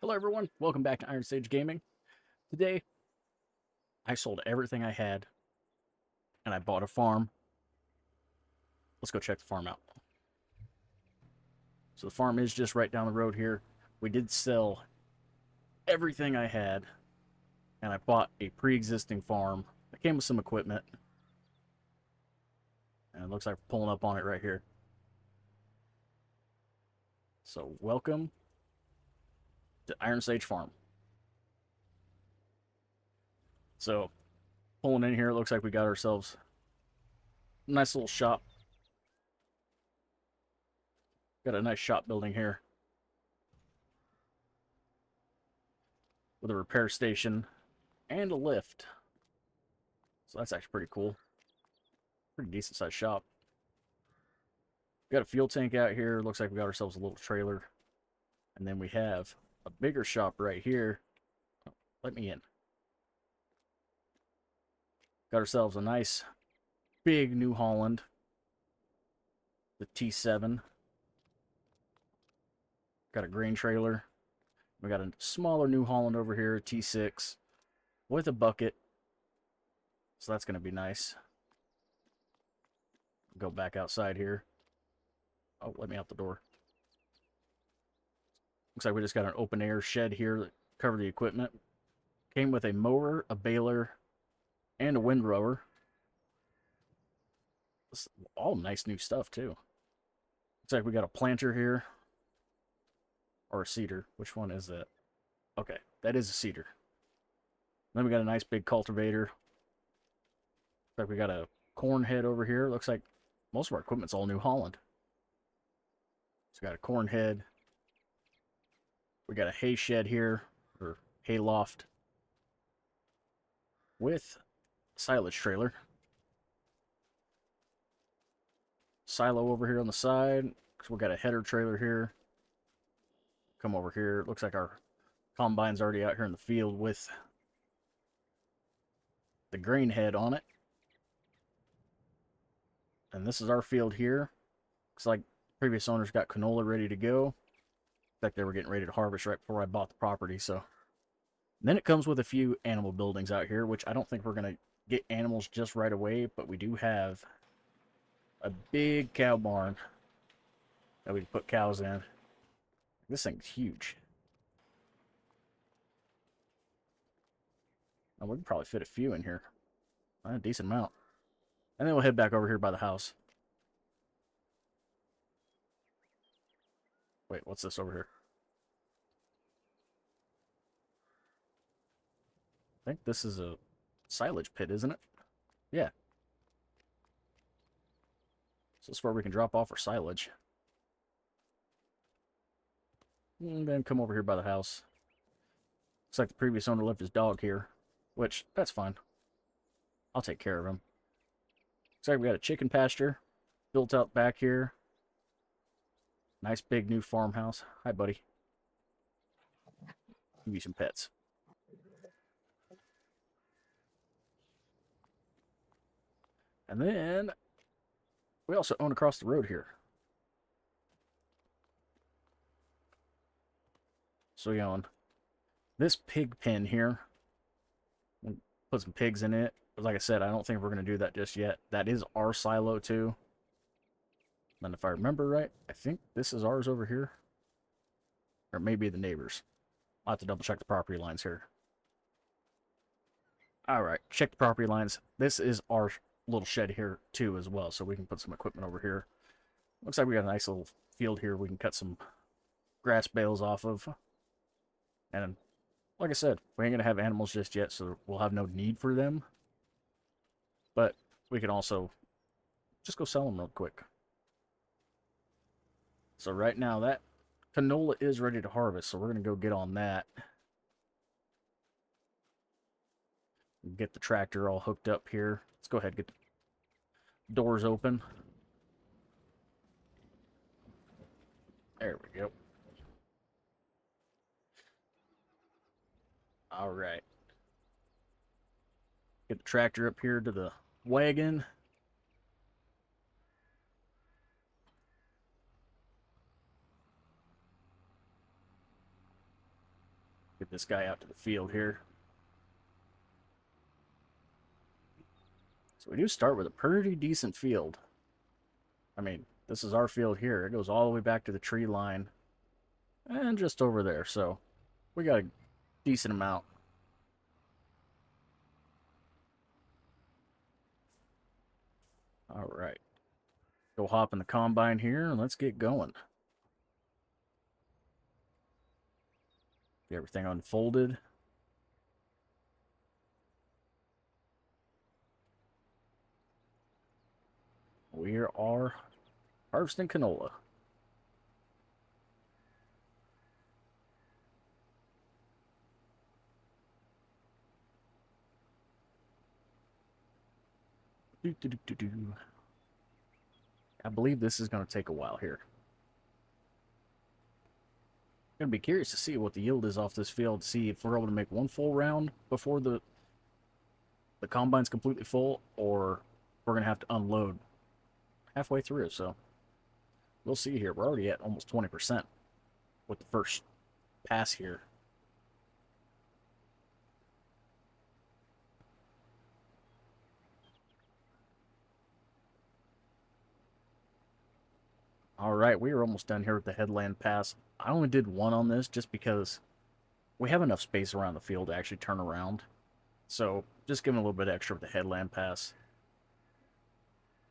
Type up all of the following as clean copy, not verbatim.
Hello everyone, welcome back to Iron Sage Gaming. Today, I sold everything I had, and I bought a farm. Let's go check the farm out. So the farm is just right down the road here. We did sell everything I had, and I bought a pre-existing farm that came with some equipment. And it looks like we're pulling up on it right here. So welcome to Iron Sage Farm. So, pulling in here, it looks like we got ourselves a nice little shop. Got a nice shop building here with a repair station and a lift. So that's actually pretty cool. Pretty decent sized shop. We got a fuel tank out here. Looks like we got ourselves a little trailer. And then we have a bigger shop right here. Oh, let me in. Got ourselves a nice big New Holland. The T7. Got a grain trailer. We got a smaller New Holland over here, T6, with a bucket. So that's going to be nice. Go back outside here. Oh, let me out the door. Looks like we just got an open air shed here that covered the equipment. Came with a mower, a baler, and a windrower. This, all nice new stuff too. Looks like we got a planter here. Or a seeder. Which one is that? Okay, that is a seeder. Then we got a nice big cultivator. Looks like we got a corn head over here. Looks like most of our equipment's all New Holland. So we got a corn head. We got a hay shed here, or hay loft, with silage trailer. Silo over here on the side. We got a header trailer here. Come over here. It looks like our combine's already out here in the field with the grain head on it. And this is our field here. Looks like previous owners got canola ready to go. Looks like they were getting ready to harvest right before I bought the property. So and then it comes with a few animal buildings out here, which I don't think we're going to get animals just right away, but we do have a big cow barn that we can put cows in. This thing's huge. Oh, we can probably fit a few in here. A decent amount. And then we'll head back over here by the house. Wait, what's this over here? I think this is a silage pit, isn't it? Yeah. So this is where we can drop off our silage. And then come over here by the house. Looks like the previous owner left his dog here, which, that's fine. I'll take care of him. Looks like we got a chicken pasture built out back here. Nice big new farmhouse. Hi, buddy. Give you some pets. And then we also own across the road here. So we own this pig pen here. We'll put some pigs in it. But like I said, I don't think we're going to do that just yet. That is our silo too. And if I remember right, I think this is ours over here. Or maybe the neighbors. I'll have to double check the property lines here. Alright, check the property lines. This is our little shed here too as well, so we can put some equipment over here. Looks like we got a nice little field here we can cut some grass bales off of. And like I said, we ain't going to have animals just yet, so we'll have no need for them. But we can also just go sell them real quick. So right now, that canola is ready to harvest, so we're going to go get on that. Get the tractor all hooked up here. Let's go ahead and get the doors open. There we go. All right. Get the tractor up here to the wagon. Get this guy out to the field here. So we do start with a pretty decent field. I mean, this is our field here. It goes all the way back to the tree line and just over there. So we got a decent amount. All right. Go hop in the combine here and let's get going. Get everything unfolded. We are harvesting canola. I believe this is going to take a while here. I'm going to be curious to see what the yield is off this field, see if we're able to make one full round before the combine's completely full, or we're going to have to unload halfway through. So we'll see here. We're already at almost 20% with the first pass here. All right, we are almost done here with the headland pass. I only did one on this just because we have enough space around the field to actually turn around. So just giving a little bit extra with the headland pass.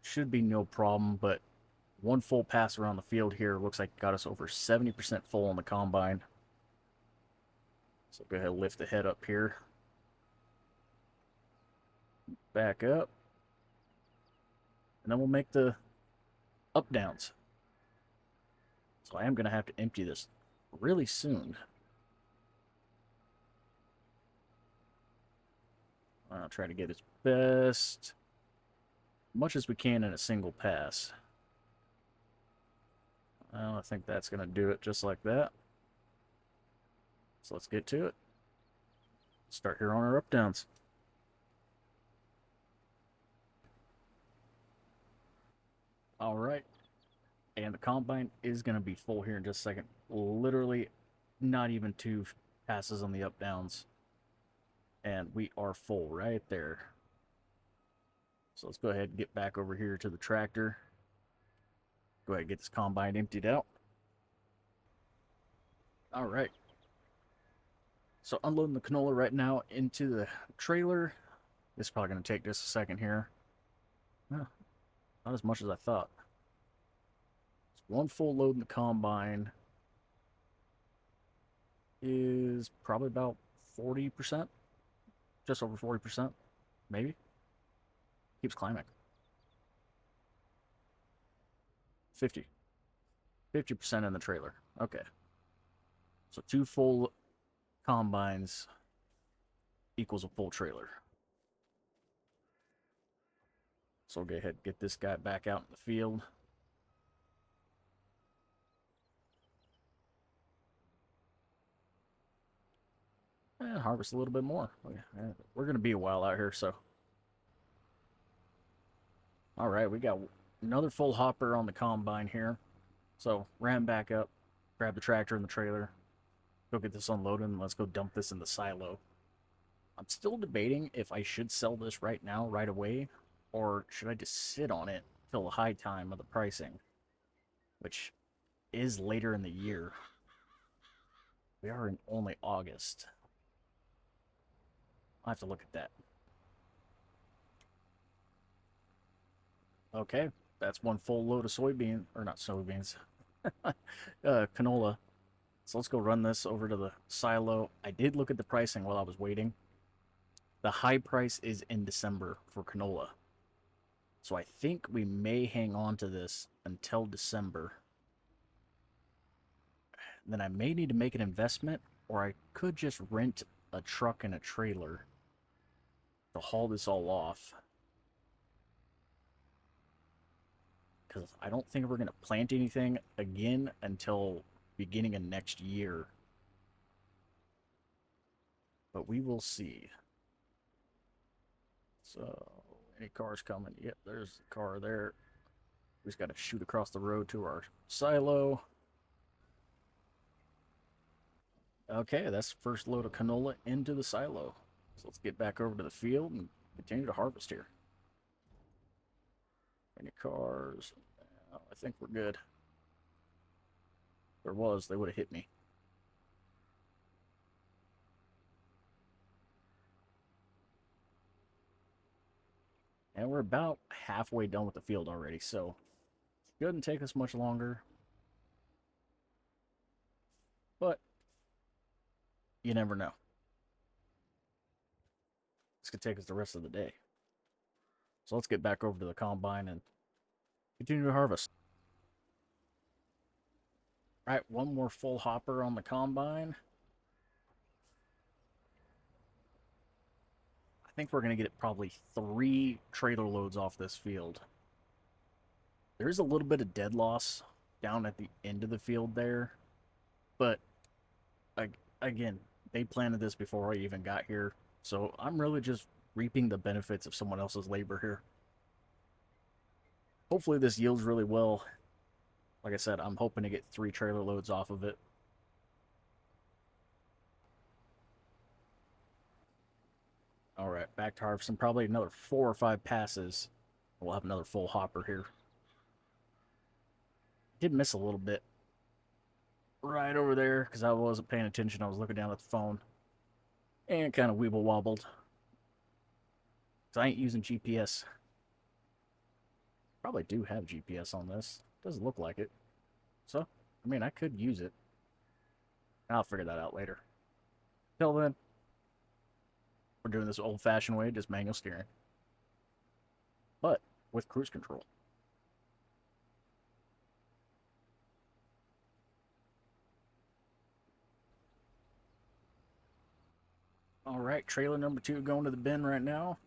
Should be no problem, but one full pass around the field here looks like it got us over 70% full on the combine. So go ahead and lift the head up here. Back up. And then we'll make the up downs. So I am going to have to empty this really soon. I'll try to get as much as we can in a single pass. Well, I think that's going to do it just like that. So let's get to it. Start here on our up downs. All right. And the combine is going to be full here in just a second. Literally not even 2 passes on the up downs. And we are full right there. So let's go ahead and get back over here to the tractor. Go ahead and get this combine emptied out. All right. So unloading the canola right now into the trailer. This is probably going to take just a second here. Not as much as I thought. One full load in the combine is probably about 40%. Just over 40%, maybe. Keeps climbing. 50. 50% in the trailer. Okay. So 2 full combines equals a full trailer. So we'll go ahead and get this guy back out in the field. And harvest a little bit more. We're going to be a while out here, so. All right, we got another full hopper on the combine here. So ram back up, grab the tractor and the trailer, go get this unloaded, and let's go dump this in the silo. I'm still debating if I should sell this right now, right away, or should I just sit on it till the high time of the pricing, which is later in the year. We are in only August. I'll have to look at that. Okay, that's one full load of soybean, or not soybeans, canola. So let's go run this over to the silo. I did look at the pricing while I was waiting. The high price is in December for canola. So I think we may hang on to this until December. Then I may need to make an investment, or I could just rent a truck and a trailer to haul this all off. Because I don't think we're going to plant anything again until beginning of next year. But we will see. So, any cars coming? Yep, there's the car there. We just got to shoot across the road to our silo. Okay, that's the first load of canola into the silo. So let's get back over to the field and continue to harvest here. Any cars? Oh, I think we're good. If there was, they would have hit me. And we're about halfway done with the field already, so it shouldn't take us much longer. But you never know. This could take us the rest of the day. So let's get back over to the combine and continue to harvest. All right, one more full hopper on the combine. I think we're going to get probably 3 trailer loads off this field. There is a little bit of dead loss down at the end of the field there, but again, they planted this before I even got here, so I'm really just reaping the benefits of someone else's labor here. Hopefully this yields really well. Like I said, I'm hoping to get 3 trailer loads off of it. All right, back to harvesting. Probably another 4 or 5 passes. We'll have another full hopper here. Did miss a little bit right over there because I wasn't paying attention. I was looking down at the phone and kind of weeble wobbled. Because I ain't using GPS. Probably do have GPS on this. Doesn't look like it. So, I mean, I could use it. I'll figure that out later. Till then, we're doing this old-fashioned way, just manual steering. But with cruise control. All right, trailer number 2 going to the bin right now.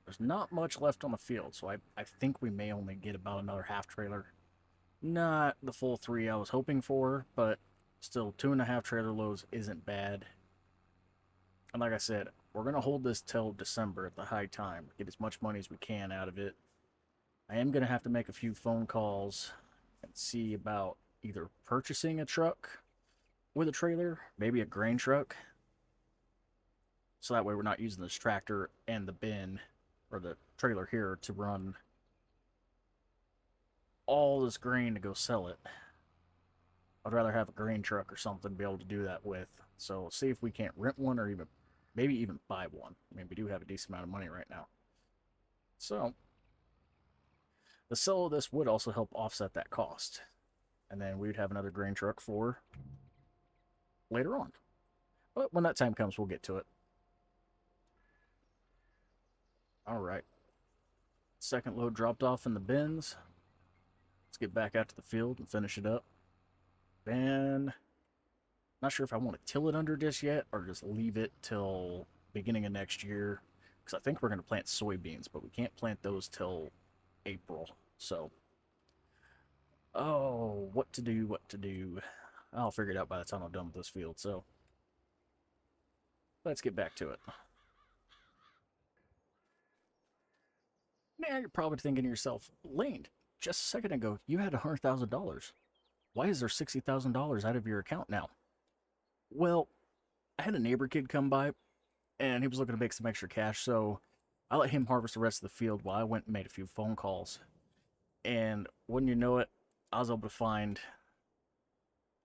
There's not much left on the field, so I think we may only get about another half trailer. Not the full 3 I was hoping for, but still 2.5 trailer loads isn't bad. And like I said, we're going to hold this till December at the high time. Get as much money as we can out of it. I am going to have to make a few phone calls and see about either purchasing a truck with a trailer, maybe a grain truck. So that way we're not using this tractor and the bin or the trailer here to run all this grain to go sell it. I'd rather have a grain truck or something to be able to do that with. So see if we can't rent one or even maybe even buy one. I mean, we do have a decent amount of money right now. So the sale of this would also help offset that cost. And then we'd have another grain truck for later on. But when that time comes, we'll get to it. All right. Second load dropped off in the bins. Let's get back out to the field and finish it up. And not sure if I want to till it under just yet or just leave it till beginning of next year. Because I think we're going to plant soybeans, but we can't plant those till April. So, oh, what to do, what to do. I'll figure it out by the time I'm done with this field. So, let's get back to it. Now you're probably thinking to yourself, Lane, just a second ago, you had $100,000. Why is there $60,000 out of your account now? Well, I had a neighbor kid come by, and he was looking to make some extra cash, so I let him harvest the rest of the field while I went and made a few phone calls. And wouldn't you know it, I was able to find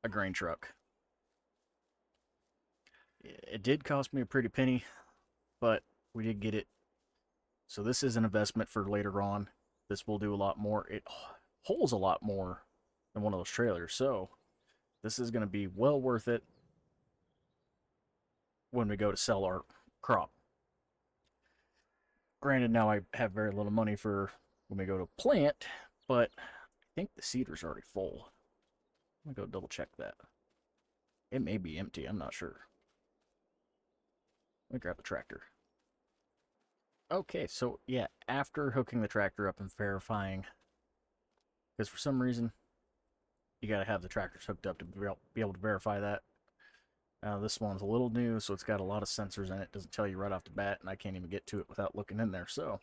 a grain truck. It did cost me a pretty penny, but we did get it. So this is an investment for later on. This will do a lot more. It holds a lot more than one of those trailers. So this is going to be well worth it when we go to sell our crop. Granted, now I have very little money for when we go to plant, but I think the seeder's already full. Let me go double check that. It may be empty, I'm not sure. Let me grab the tractor. Okay, so yeah, after hooking the tractor up and verifying, because for some reason, you gotta have the tractors hooked up to be able to verify that. This one's a little new, so it's got a lot of sensors in it. It doesn't tell you right off the bat, and I can't even get to it without looking in there, so.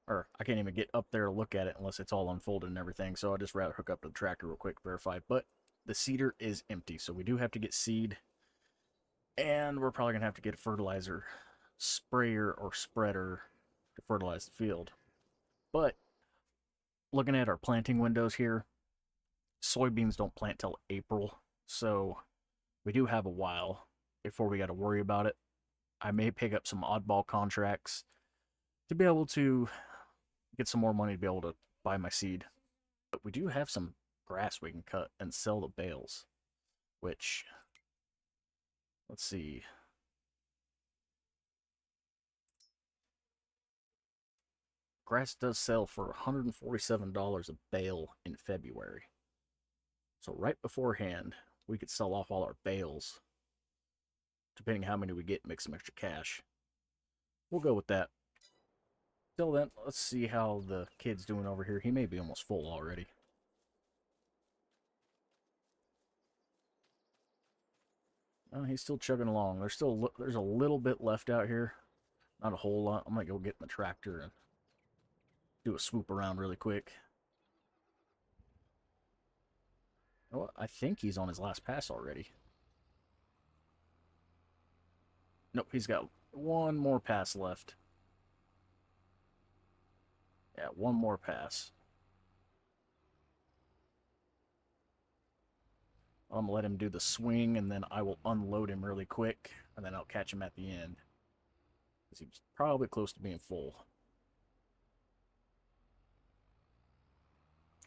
Or, I can't even get up there to look at it unless it's all unfolded and everything, so I'd just rather hook up to the tractor real quick, verify. But the seeder is empty, so we do have to get seed. And we're probably going to have to get a fertilizer sprayer or spreader to fertilize the field. But looking at our planting windows here, soybeans don't plant till April, so we do have a while before we got to worry about it. I may pick up some oddball contracts to be able to get some more money to be able to buy my seed. But we do have some grass we can cut and sell the bales, which, let's see. Grass does sell for $147 a bale in February. So right beforehand, we could sell off all our bales. Depending how many we get, make some extra cash. We'll go with that. Till then, let's see how the kid's doing over here. He may be almost full already. He's still chugging along. There's a little bit left out here. Not a whole lot. I might go get in the tractor and do a swoop around really quick. Oh, I think he's on his last pass already. Nope, he's got one more pass left. Yeah, one more pass. I'm going to let him do the swing, and then I will unload him really quick, and then I'll catch him at the end. Because he's probably close to being full.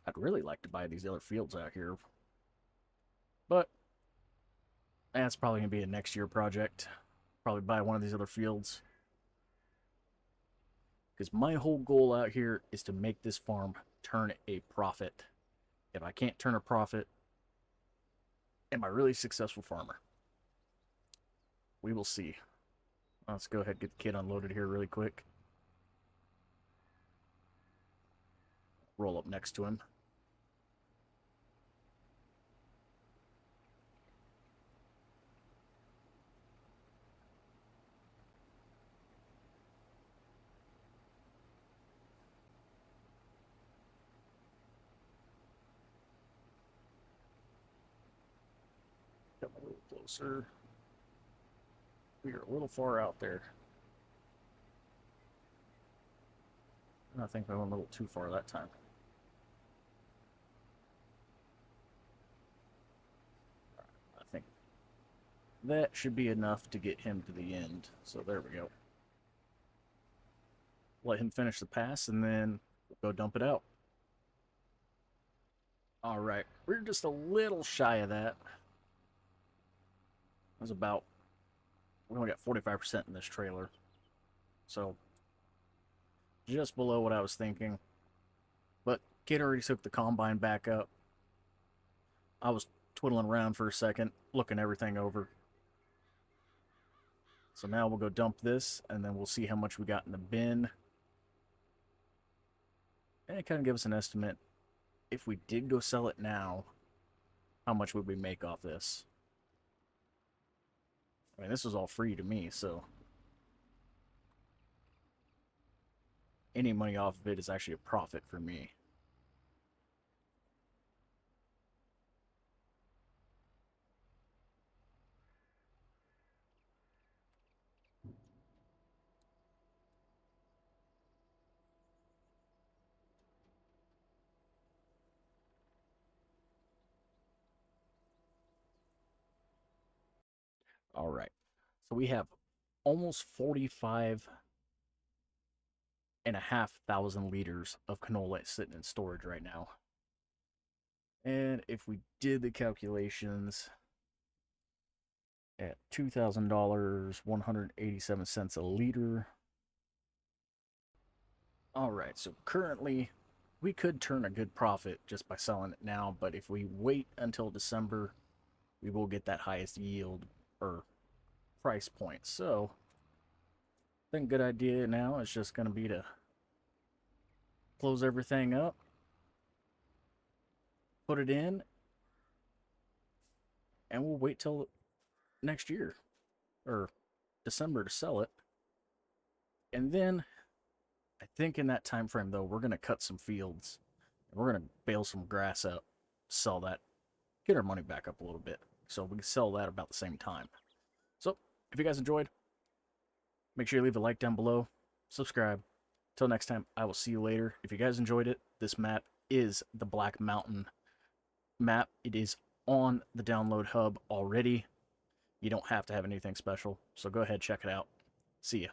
I'd really like to buy these other fields out here. But that's probably going to be a next year project. Probably buy one of these other fields. Because my whole goal out here is to make this farm turn a profit. If I can't turn a profit, am I really a successful farmer? We will see. Let's go ahead and get the kid unloaded here really quick. Roll up next to him. Come a little closer. We are a little far out there. I think I went a little too far that time. I think that should be enough to get him to the end. So there we go. Let him finish the pass, and then we'll go dump it out. All right, we're just a little shy of that. It was about, we only got 45% in this trailer. So just below what I was thinking. But kid already took the combine back up. I was twiddling around for a second, looking everything over. So now we'll go dump this, and then we'll see how much we got in the bin. And it kind of gives us an estimate. If we did go sell it now, how much would we make off this? I mean, this was all free to me, so any money off of it is actually a profit for me. All right. So we have almost 45,500 liters of canola sitting in storage right now. And if we did the calculations at $2,000, 187 cents a liter. All right, so currently we could turn a good profit just by selling it now, but if we wait until December, we will get that highest yield or price point. So I think a good idea now is just going to be to close everything up, put it in, and we'll wait till next year or December to sell it. And then I think in that time frame though, we're going to cut some fields and we're going to bale some grass up, sell that, get our money back up a little bit. So we can sell that about the same time. So, if you guys enjoyed, make sure you leave a like down below, subscribe. Till next time, I will see you later. If you guys enjoyed it, this map is the Black Mountain map. It is on the download hub already. You don't have to have anything special, so go ahead, check it out. See ya.